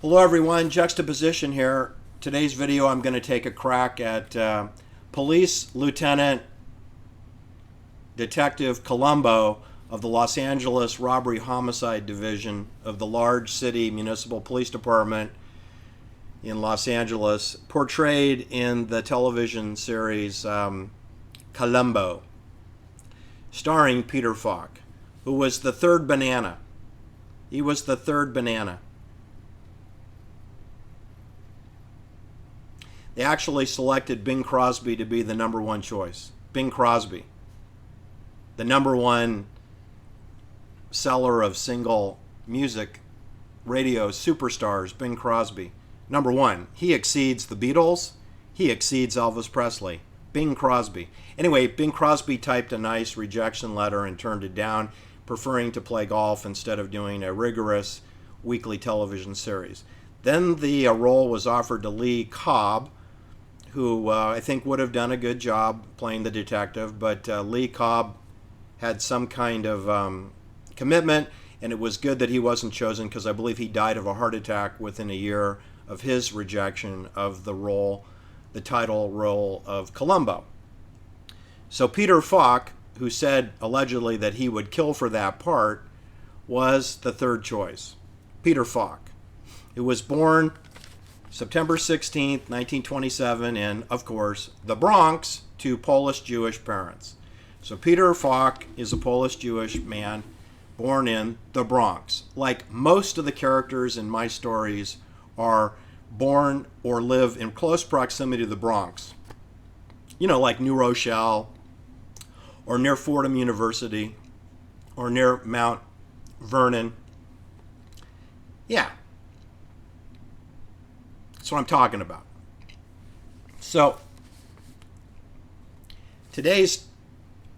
Hello everyone, Juxtaposition here. Today's video I'm going to take a crack at Police Lieutenant Detective Columbo of the Los Angeles Robbery Homicide Division of the large city municipal police department in Los Angeles, portrayed in the television series Columbo, starring Peter Falk, who was the third banana. He was the third banana. They actually selected Bing Crosby to be the number one choice. Bing Crosby, the number one seller of single music radio superstars, Bing Crosby. Number one. He exceeds the Beatles. He exceeds Elvis Presley. Bing Crosby. Anyway, Bing Crosby typed a nice rejection letter and turned it down, preferring to play golf instead of doing a rigorous weekly television series. Then the role was offered to Lee Cobb, who I think would have done a good job playing the detective, but Lee Cobb had some kind of commitment, and it was good that he wasn't chosen because I believe he died of a heart attack within a year of his rejection of the role, the title role of Columbo. So Peter Falk, who said allegedly that he would kill for that part, was the third choice. Peter Falk, who was born September 16th, 1927, in, of course, the Bronx, to Polish-Jewish parents. So Peter Falk is a Polish-Jewish man born in the Bronx. Like most of the characters in my stories are born or live in close proximity to the Bronx. You know, like New Rochelle, or near Fordham University, or near Mount Vernon. Yeah. That's what I'm talking about. So, today's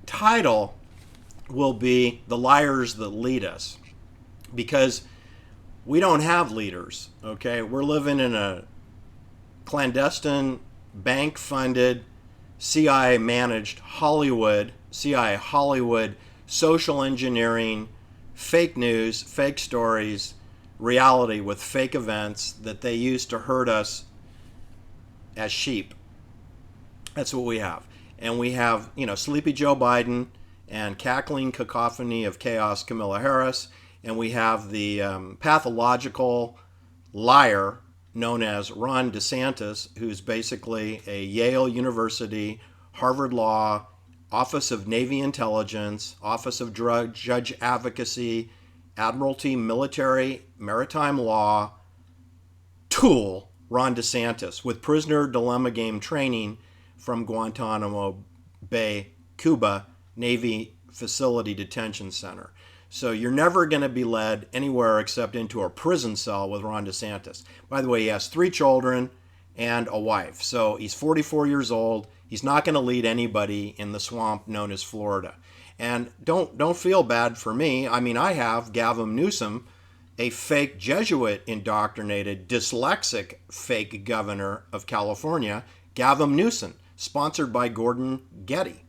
title will be The Liars That Lead Us, because we don't have leaders, okay? We're living in a clandestine, bank-funded, CIA-managed Hollywood, CIA Hollywood, social engineering, fake news, fake stories, reality with fake events that they use to herd us as sheep. That's what we have. And we have, Sleepy Joe Biden and cackling cacophony of chaos Kamala Harris. And we have the pathological liar known as Ron DeSantis, who's basically a Yale University, Harvard Law, Office of Navy Intelligence, Office of Judge Advocacy, Admiralty Military Maritime Law tool, Ron DeSantis, with prisoner dilemma game training from Guantanamo Bay, Cuba, Navy Facility Detention Center. So you're never going to be led anywhere except into a prison cell with Ron DeSantis. By the way, he has 3 children and a wife. So he's 44 years old. He's not going to lead anybody in the swamp known as Florida. And don't feel bad for me. I mean, I have Gavin Newsom, a fake Jesuit indoctrinated, dyslexic fake governor of California, Gavin Newsom, sponsored by Gordon Getty.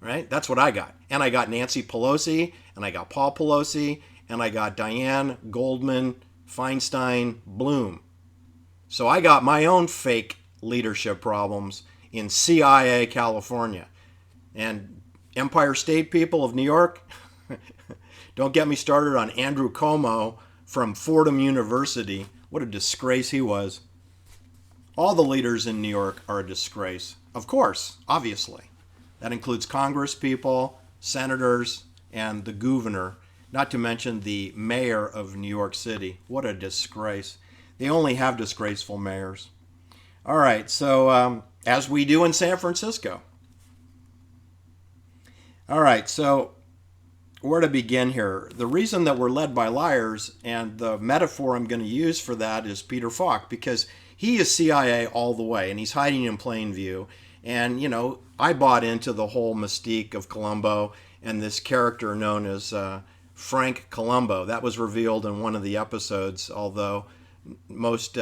Right? That's what I got. And I got Nancy Pelosi, and I got Paul Pelosi, and I got Diane Goldman Feinstein Bloom. So I got my own fake leadership problems in CIA California. And Empire State people of New York, don't get me started on Andrew Cuomo from Fordham University. What a disgrace he was. All the leaders in New York are a disgrace. Of course, obviously. That includes Congress people, senators, and the governor, not to mention the mayor of New York City. What a disgrace. They only have disgraceful mayors. All right, so as we do in San Francisco. All right, so where to begin here? The reason that we're led by liars, and the metaphor I'm going to use for that is Peter Falk, because he is CIA all the way, and he's hiding in plain view. And, I bought into the whole mystique of Columbo and this character known as Frank Columbo. That was revealed in one of the episodes, although most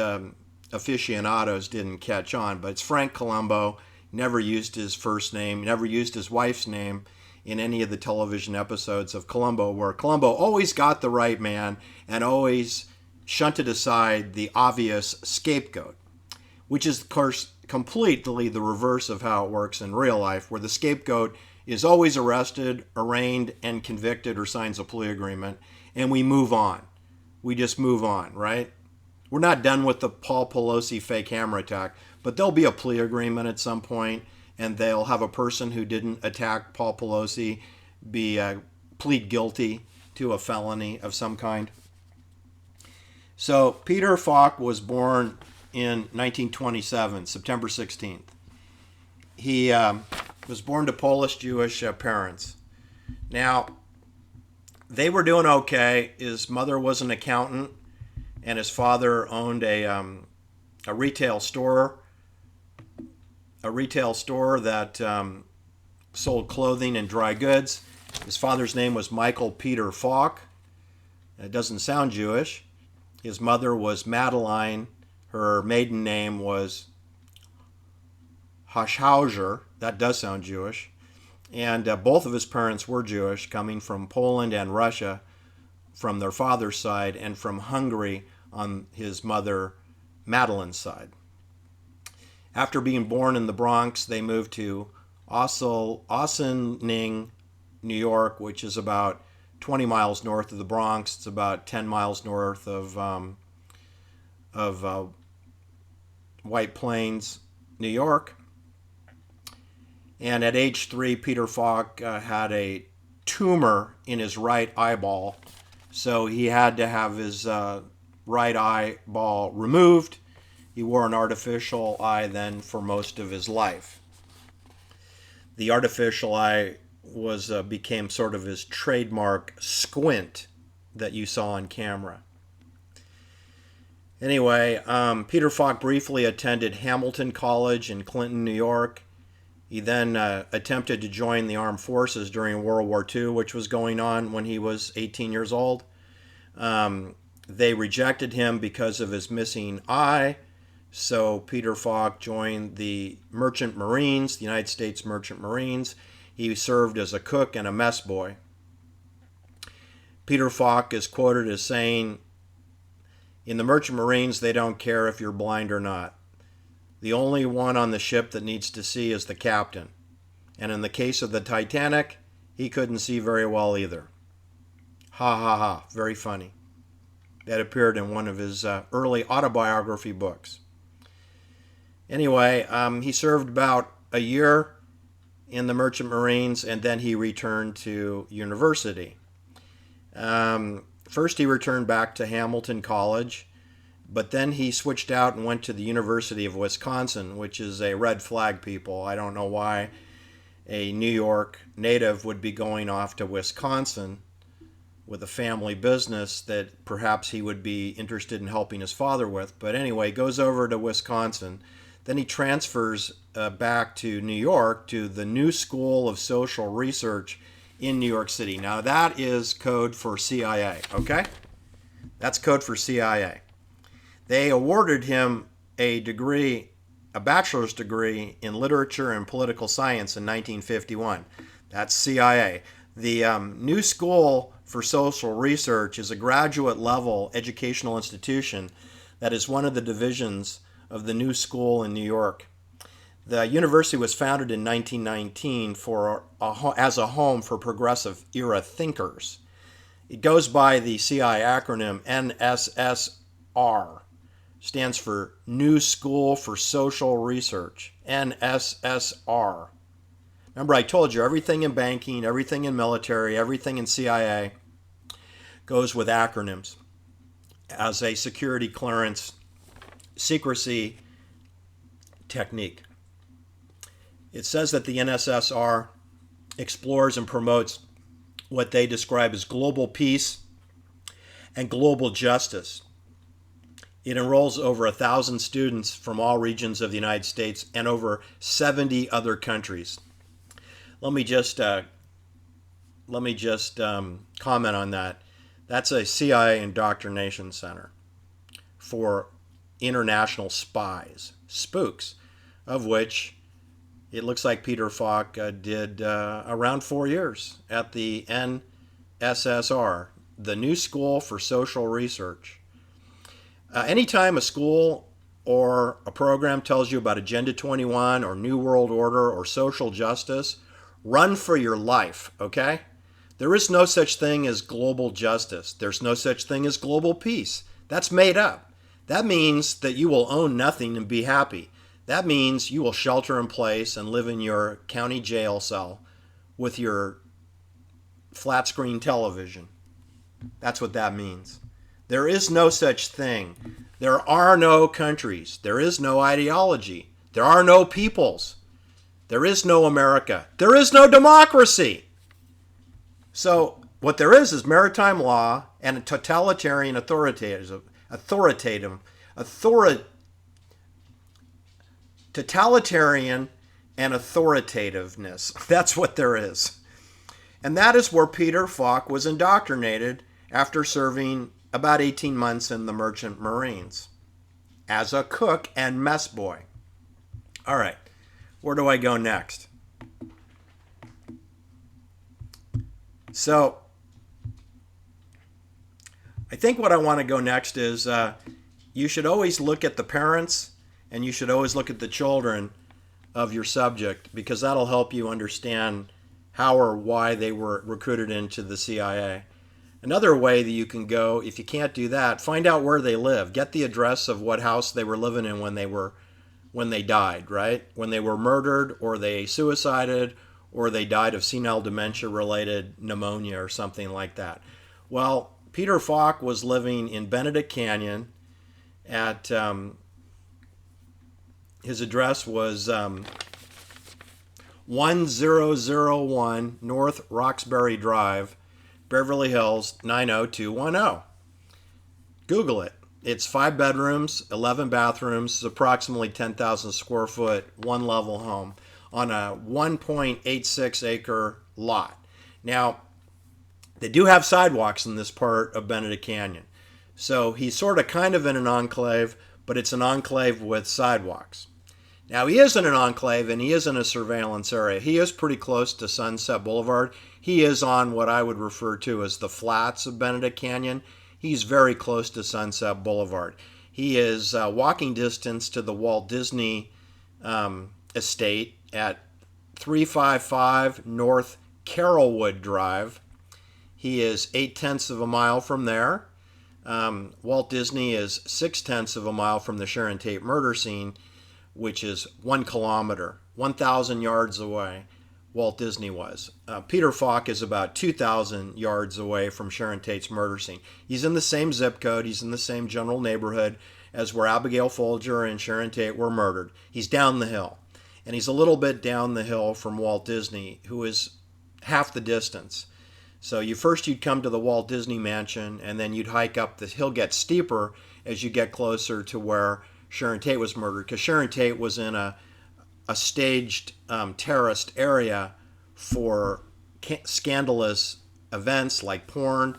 aficionados didn't catch on. But it's Frank Columbo, never used his first name, never used his wife's name in any of the television episodes of Columbo, where Columbo always got the right man and always shunted aside the obvious scapegoat, which is, of course, completely the reverse of how it works in real life, where the scapegoat is always arrested, arraigned, and convicted or signs a plea agreement, and we move on. We just move on, right? We're not done with the Paul Pelosi fake hammer attack, but there'll be a plea agreement at some point, and they'll have a person who didn't attack Paul Pelosi plead guilty to a felony of some kind. So Peter Falk was born in 1927, September 16th. He was born to Polish-Jewish parents. Now, they were doing okay. His mother was an accountant, and his father owned a retail store. A retail store that sold clothing and dry goods. His father's name was Michael Peter Falk. It doesn't sound Jewish. His mother was Madeline. Her maiden name was Hoshhauser. That does sound Jewish. And both of his parents were Jewish, coming from Poland and Russia from their father's side, and from Hungary on his mother Madeline's side. After being born in the Bronx, they moved to Ossining, New York, which is about 20 miles north of the Bronx. It's about 10 miles north of White Plains, New York. And at age 3, Peter Falk had a tumor in his right eyeball, so he had to have his right eyeball removed. He wore an artificial eye then for most of his life. The artificial eye became sort of his trademark squint that you saw on camera. Anyway, Peter Falk briefly attended Hamilton College in Clinton, New York. He then attempted to join the armed forces during World War II, which was going on when he was 18 years old. They rejected him because of his missing eye. So Peter Falk joined the Merchant Marines, the United States Merchant Marines. He served as a cook and a mess boy. Peter Falk is quoted as saying, "In the Merchant Marines, they don't care if you're blind or not. The only one on the ship that needs to see is the captain. And in the case of the Titanic, he couldn't see very well either." Ha ha ha, very funny. That appeared in one of his early autobiography books. Anyway, he served about a year in the Merchant Marines, and then he returned to university. First, he returned back to Hamilton College, but then he switched out and went to the University of Wisconsin, which is a red flag, people. I don't know why a New York native would be going off to Wisconsin with a family business that perhaps he would be interested in helping his father with. But anyway, goes over to Wisconsin. Then he transfers back to New York to the New School of Social Research in New York City. Now that is code for CIA, okay? That's code for CIA. They awarded him a degree, a bachelor's degree in literature and political science in 1951. That's CIA. The New School for Social Research is a graduate level educational institution that is one of the divisions of the New School in New York. The university was founded in 1919 as a home for progressive era thinkers. It goes by the CIA acronym NSSR. Stands for New School for Social Research, NSSR. Remember, I told you everything in banking, everything in military, everything in CIA goes with acronyms as a security clearance secrecy technique. It says that the NSSR explores and promotes what they describe as global peace and global justice. It enrolls over 1,000 students from all regions of the United States and over 70 other countries. Let me just comment on that. That's a CIA indoctrination center for international spies, spooks, of which it looks like Peter Falk did around 4 years at the NSSR, the New School for Social Research. Anytime a school or a program tells you about Agenda 21 or New World Order or social justice, run for your life, okay? There is no such thing as global justice. There's no such thing as global peace. That's made up. That means that you will own nothing and be happy. That means you will shelter in place and live in your county jail cell with your flat screen television. That's what that means. There is no such thing. There are no countries. There is no ideology. There are no peoples. There is no America. There is no democracy. So what there is maritime law and a totalitarian totalitarian and authoritativeness. That's what there is. And that is where Peter Falk was indoctrinated after serving about 18 months in the Merchant Marines as a cook and mess boy. All right, where do I go next? So I think what I want to go next is you should always look at the parents and you should always look at the children of your subject, because that'll help you understand how or why they were recruited into the CIA. Another way that you can go, if you can't do that, find out where they live. Get the address of what house they were living in when they died, right? When they were murdered, or they suicided, or they died of senile dementia-related pneumonia or something like that. Well, Peter Falk was living in Benedict Canyon at, his address was 1001 North Roxbury Drive, Beverly Hills, 90210. Google it. It's 5 bedrooms, 11 bathrooms, approximately 10,000 square foot, one level home on a 1.86 acre lot. Now, they do have sidewalks in this part of Benedict Canyon. So he's sort of kind of in an enclave, but it's an enclave with sidewalks. Now, he is in an enclave and he is in a surveillance area. He is pretty close to Sunset Boulevard. He is on what I would refer to as the flats of Benedict Canyon. He's very close to Sunset Boulevard. He is walking distance to the Walt Disney estate at 355 North Carrollwood Drive. He is 0.8 of a mile from there. Walt Disney is 0.6 of a mile from the Sharon Tate murder scene, which is 1 kilometer, 1,000 yards away. Walt Disney was. Peter Falk is about 2,000 yards away from Sharon Tate's murder scene. He's in the same zip code. He's in the same general neighborhood as where Abigail Folger and Sharon Tate were murdered. He's down the hill. And he's a little bit down the hill from Walt Disney, who is half the distance. So you'd come to the Walt Disney Mansion, and then you'd hike up the hill, get steeper as you get closer to where Sharon Tate was murdered, because Sharon Tate was in a staged terrorist area for scandalous events like porn,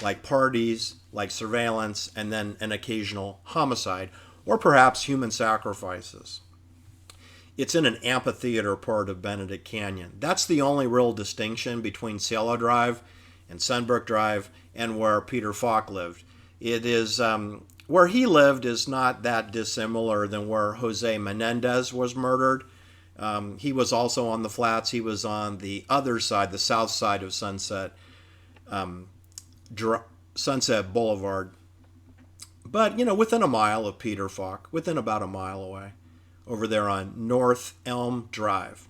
like parties, like surveillance, and then an occasional homicide, or perhaps human sacrifices. It's in an amphitheater part of Benedict Canyon. That's the only real distinction between Cielo Drive and Sunbrook Drive and where Peter Falk lived. It is where he lived is not that dissimilar than where Jose Menendez was murdered. He was also on the flats. He was on the other side, the south side of Sunset Boulevard. But, within a mile of Peter Falk, within about a mile away, over there on North Elm Drive.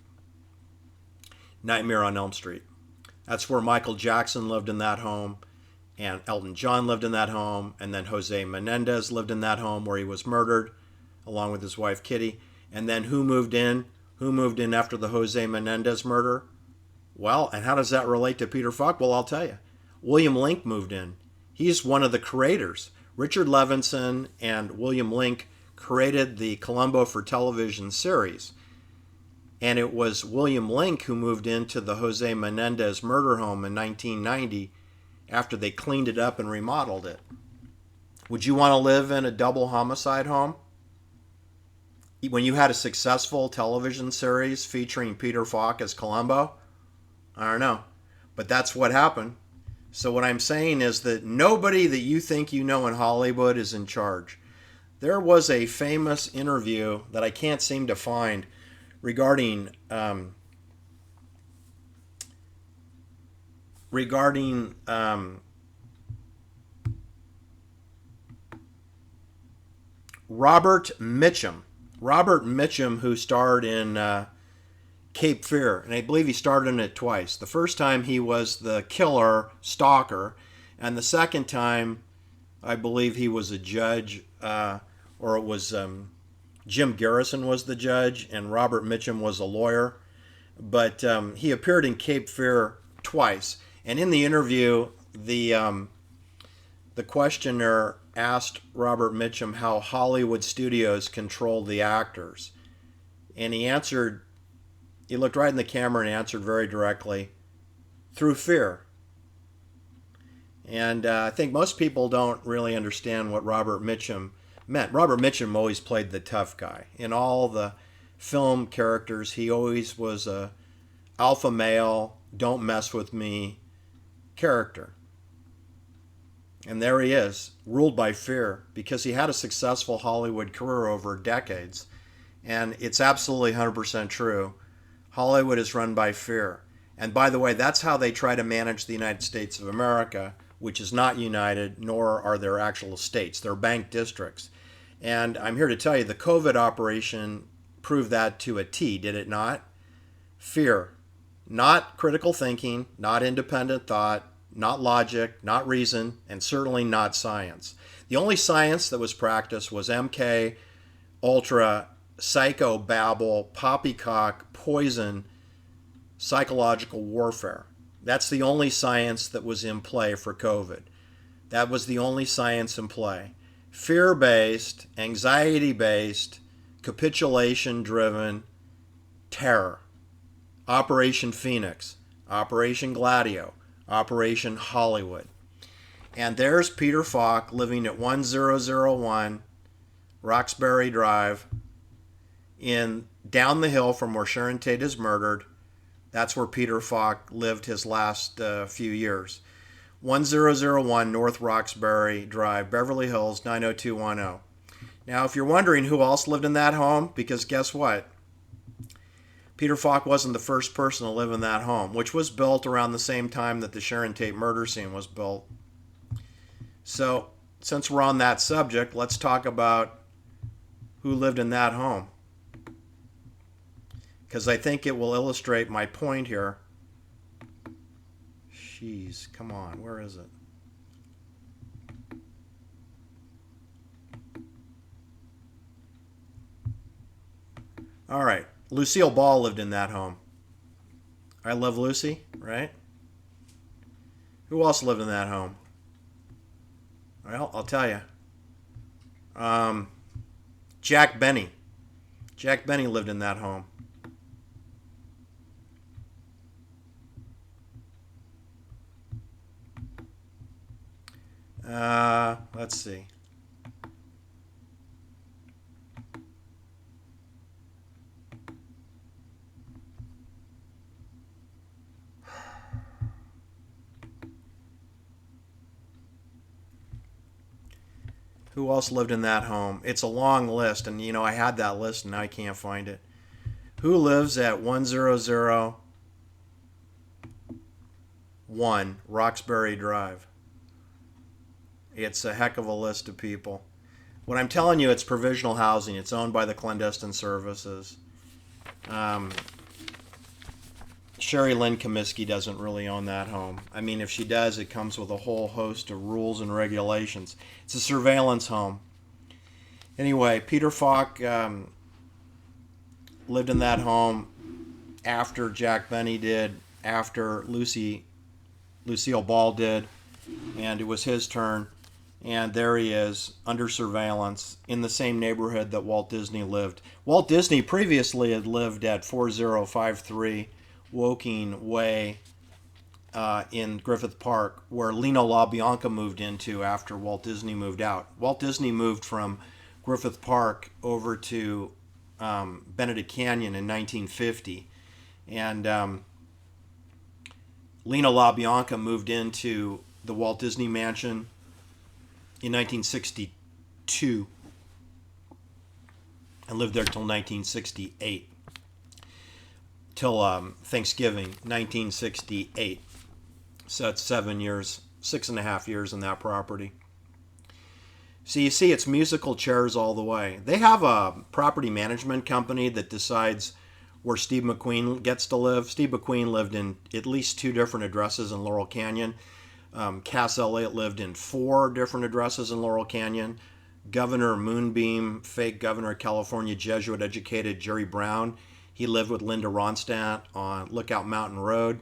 Nightmare on Elm Street. That's where Michael Jackson lived in that home, and Elton John lived in that home, and then Jose Menendez lived in that home where he was murdered, along with his wife Kitty. And then who moved in? Who moved in after the Jose Menendez murder? Well, and how does that relate to Peter Falk? Well, I'll tell you. William Link moved in. He's one of the creators. Richard Levinson and William Link created the Columbo for television series. And it was William Link who moved into the Jose Menendez murder home in 1990 after they cleaned it up and remodeled it. Would you want to live in a double homicide home? When you had a successful television series featuring Peter Falk as Columbo? I don't know. But that's what happened. So what I'm saying is that nobody that you think you know in Hollywood is in charge. There was a famous interview that I can't seem to find regarding Robert Mitchum. Robert Mitchum, who starred in Cape Fear, and I believe he starred in it twice. The first time he was the killer stalker, and the second time I believe he was a judge, or it was Jim Garrison was the judge, and Robert Mitchum was a lawyer. But he appeared in Cape Fear twice, and in the interview, the questioner asked Robert Mitchum how Hollywood studios controlled the actors, and he answered. He looked right in the camera and answered very directly, through fear. And I think most people don't really understand what Robert Mitchum meant. Robert Mitchum always played the tough guy. In all the film characters, he always was a alpha male, don't mess with me character. And there he is, ruled by fear, because he had a successful Hollywood career over decades. And it's absolutely 100% true. Hollywood is run by fear. And by the way, that's how they try to manage the United States of America, which is not united, nor are there actual states. They're bank districts. And I'm here to tell you, the COVID operation proved that to a T, did it not? Fear. Not critical thinking, not independent thought, not logic, not reason, and certainly not science. The only science that was practiced was MK Ultra, psychobabble, poppycock, poison, psychological warfare. That's the only science that was in play for COVID. That was the only science in play. Fear-based, anxiety-based, capitulation-driven terror. Operation Phoenix, Operation Gladio, Operation Hollywood. And there's Peter Falk living at 1001 Roxbury Drive, down the hill from where Sharon Tate is murdered. That's where Peter Falk lived his last few years. 1001 North Roxbury Drive, Beverly Hills, 90210. Now, if you're wondering who else lived in that home, because guess what? Peter Falk wasn't the first person to live in that home, which was built around the same time that the Sharon Tate murder scene was built. So, since we're on that subject, let's talk about who lived in that home, because I think it will illustrate my point here. Jeez, come on, where is it? All right, Lucille Ball lived in that home. I Love Lucy, right? Who else lived in that home? Well, I'll tell you. Jack Benny. Jack Benny lived in that home. Let's see. Who else lived in that home? It's a long list, and I had that list and now I can't find it. Who lives at 1001 Roxbury Drive? It's a heck of a list of people. When I'm telling you it's provisional housing, it's owned by the clandestine services. Sherry Lynn Kaminski doesn't really own that home. I mean, if she does, it comes with a whole host of rules and regulations. It's a surveillance home. Anyway, Peter Falk lived in that home after Jack Benny did, after Lucille Ball did, and it was his turn. And there he is, under surveillance, in the same neighborhood that Walt Disney lived. Walt Disney previously had lived at 4053 Woking Way in Griffith Park, where Lino LaBianca moved into after Walt Disney moved out. Walt Disney moved from Griffith Park over to Benedict Canyon in 1950. And Lino LaBianca moved into the Walt Disney Mansion in 1962 and lived there till 1968. Till Thanksgiving 1968. So that's 7 years, 6.5 years in that property. So you see, it's musical chairs all the way. They have a property management company that decides where Steve McQueen gets to live. Steve McQueen lived in at least 2 different addresses in Laurel Canyon. Cass Elliot lived in 4 different addresses in Laurel Canyon. Governor Moonbeam, fake governor of California, Jesuit-educated Jerry Brown, he lived with Linda Ronstadt on Lookout Mountain Road,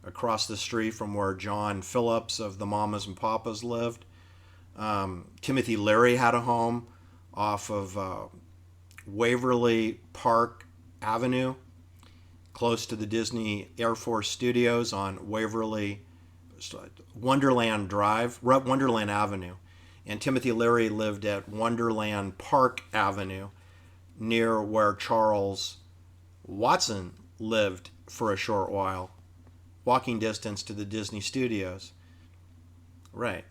across the street from where John Phillips of the Mamas and Papas lived. Timothy Leary had a home off of Waverly Park Avenue, close to the Disney Air Force Studios on Wonderland Avenue. And Timothy Leary lived at Wonderland Park Avenue, near where Charles Watson lived for a short while, walking distance to the Disney Studios. Right.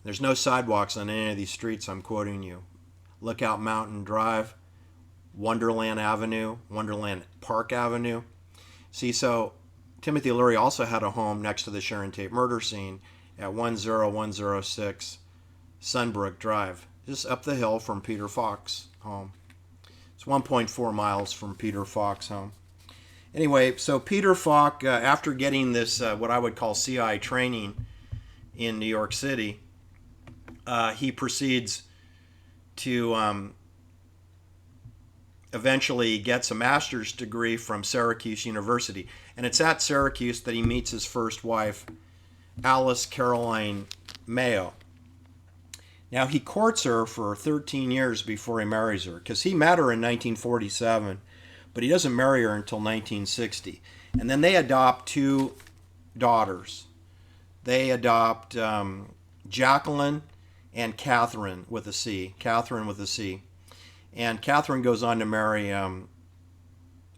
There's no sidewalks on any of these streets I'm quoting you. Lookout Mountain Drive, Wonderland Avenue, Wonderland Park Avenue. See, so Timothy Leary also had a home next to the Sharon Tate murder scene at 10106 Sunbrook Drive, just up the hill from Peter Falk's home. It's 1.4 miles from Peter Falk's home. Anyway, so Peter Falk, after getting this, what I would call CI training in New York City, he proceeds to eventually gets a master's degree from Syracuse University. And it's at Syracuse that he meets his first wife, Alyce Caroline Mayo. Now, he courts her for 13 years before he marries her, because he met her in 1947, but he doesn't marry her until 1960. And then they adopt 2 daughters. They adopt Jacqueline and Catherine with a C. And Catherine goes on to marry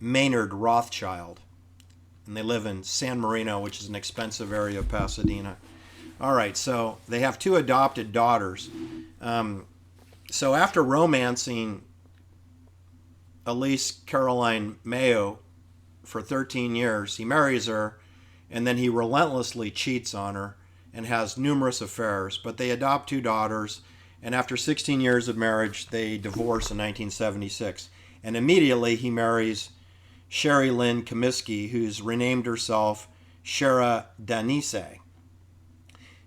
Maynard Rothschild. And they live in San Marino, which is an expensive area of Pasadena. All right, so they have 2 adopted daughters. So after romancing Alyce Caroline Mayo for 13 years, he marries her, and then he relentlessly cheats on her and has numerous affairs. But they adopt 2 daughters, and after 16 years of marriage, they divorce in 1976. And immediately he marries Sherry Lynn Kaminski, who's renamed herself Shara Denise.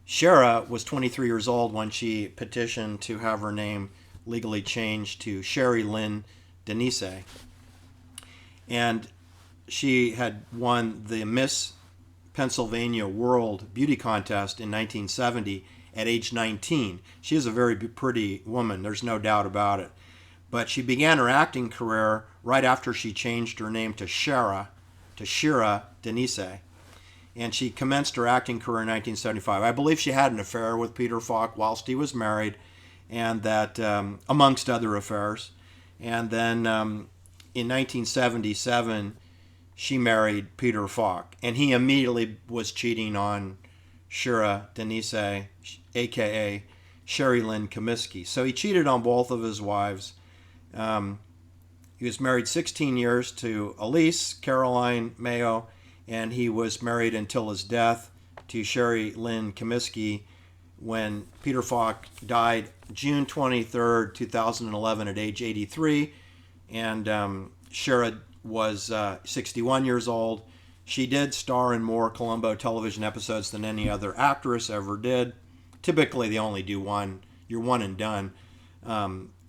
Shara was 23 years old when she petitioned to have her name legally changed to Sherry Lynn Denise. And she had won the Miss Pennsylvania World Beauty Contest in 1970 at age 19. She is a very pretty woman, there's no doubt about it. But she began her acting career right after she changed her name to Shara Denise. And she commenced her acting career in 1975. I believe she had an affair with Peter Falk whilst he was married, and that, amongst other affairs. And then in 1977, she married Peter Falk, and he immediately was cheating on Shara Denise, a.k.a. Sherry Lynn Kaminski. So he cheated on both of his wives. He was married 16 years to Alyce Caroline Mayo, and he was married until his death to Sherry Lynn Kaminski when Peter Falk died June 23rd, 2011 at age 83. And Shara was 61 years old. She did star in more Columbo television episodes than any other actress ever did. Typically, they only do one. You're one and done.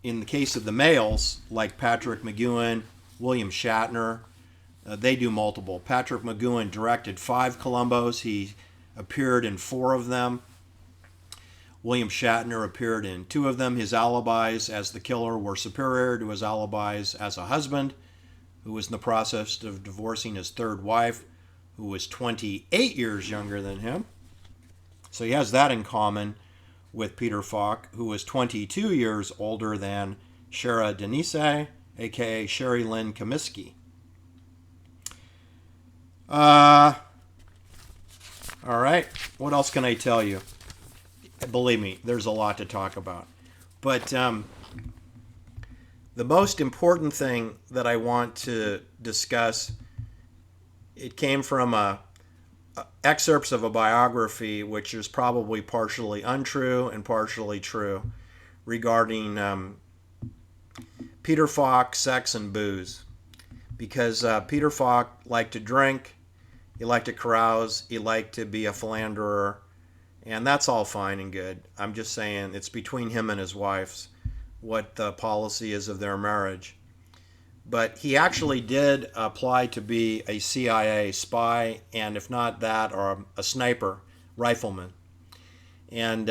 In the case of the males, like Patrick McGowan, William Shatner, they do multiple. Patrick McGowan directed 5 Columbos. He appeared in 4 of them. William Shatner appeared in 2 of them. His alibis as the killer were superior to his alibis as a husband, who was in the process of divorcing his 3rd wife, who was 28 years younger than him. So he has that in common with Peter Falk, who was 22 years older than Shara Denise, a.k.a. Sherry Lynn Kaminski. All right. What else can I tell you? Believe me, there's a lot to talk about. But the most important thing that I want to discuss, it came from excerpts of a biography, which is probably partially untrue and partially true, regarding Peter Falk, sex, and booze. Because Peter Falk liked to drink, he liked to carouse, he liked to be a philanderer, and that's all fine and good. I'm just saying it's between him and his wife's what the policy is of their marriage. But he actually did apply to be a CIA spy, and if not that, or a sniper, rifleman. And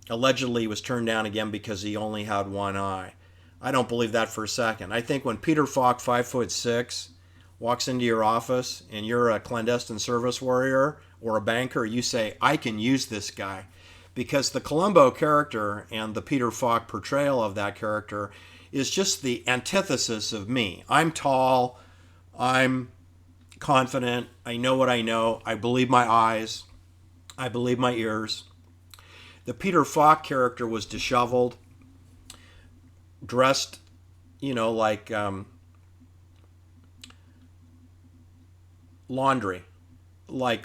allegedly he was turned down again because he only had one eye. I don't believe that for a second. I think when Peter Falk, 5'6", walks into your office and you're a clandestine service warrior or a banker, you say, I can use this guy. Because the Columbo character and the Peter Falk portrayal of that character is just the antithesis of me. I'm tall, I'm confident, I know what I know, I believe my eyes, I believe my ears. The Peter Falk character was disheveled, dressed, like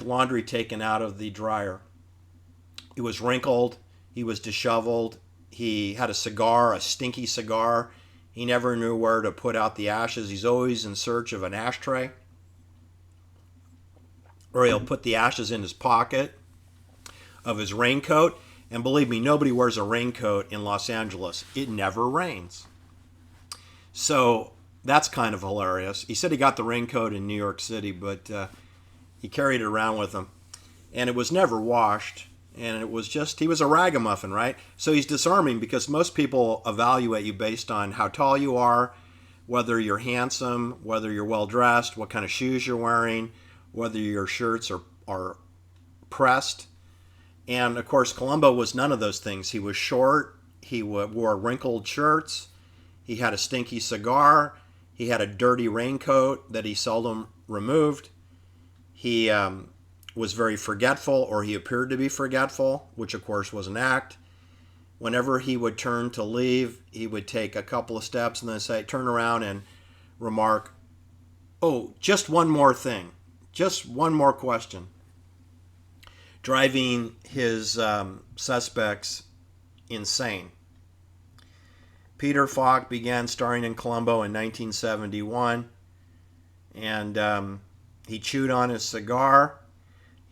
laundry taken out of the dryer. He was wrinkled, he was disheveled, he had a cigar, a stinky cigar. He never knew where to put out the ashes. He's always in search of an ashtray. Or he'll put the ashes in his pocket of his raincoat. And believe me, nobody wears a raincoat in Los Angeles. It never rains. So that's kind of hilarious. He said he got the raincoat in New York City, but he carried it around with him. And it was never washed. And it was just, he was a ragamuffin, right? So he's disarming because most people evaluate you based on how tall you are, whether you're handsome, whether you're well-dressed, what kind of shoes you're wearing, whether your shirts are pressed. And, of course, Columbo was none of those things. He was short. He wore wrinkled shirts. He had a stinky cigar. He had a dirty raincoat that he seldom removed. He was very forgetful, or he appeared to be forgetful, which of course was an act. Whenever he would turn to leave, he would take a couple of steps and then turn around and remark, oh, just one more thing, just one more question, driving his suspects insane. Peter Falk began starring in Columbo in 1971, and he chewed on his cigar.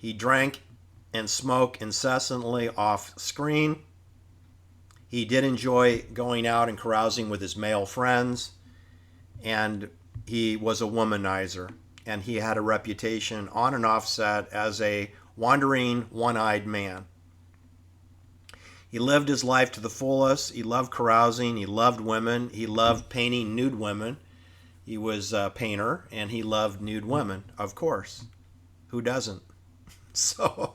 He drank and smoked incessantly off screen. He did enjoy going out and carousing with his male friends, and he was a womanizer, and he had a reputation on and off set as a wandering, one-eyed man. He lived his life to the fullest. He loved carousing. He loved women. He loved painting nude women. He was a painter, and he loved nude women, of course. Who doesn't? So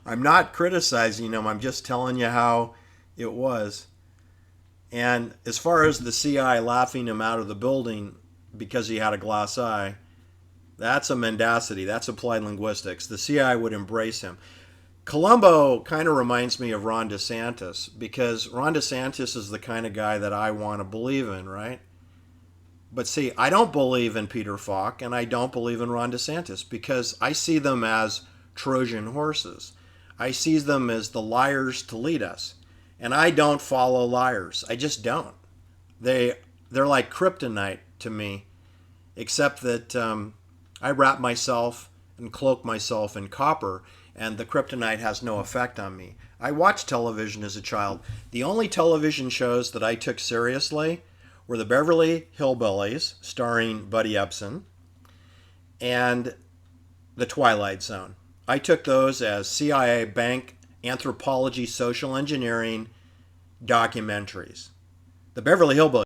I'm not criticizing him. I'm just telling you how it was. And as far as the CI laughing him out of the building because he had a glass eye, that's a mendacity. That's applied linguistics. The CI would embrace him. Columbo kind of reminds me of Ron DeSantis, because Ron DeSantis is the kind of guy that I want to believe in, right? But see, I don't believe in Peter Falk, and I don't believe in Ron DeSantis, because I see them as Trojan horses. I see them as the liars to lead us. And I don't follow liars. I just don't. They're like kryptonite to me, except that I wrap myself and cloak myself in copper, and the kryptonite has no effect on me. I watched television as a child. The only television shows that I took seriously were the Beverly Hillbillies, starring Buddy Ebsen, and The Twilight Zone. I took those as CIA bank anthropology, social engineering documentaries. The Beverly Hillbillies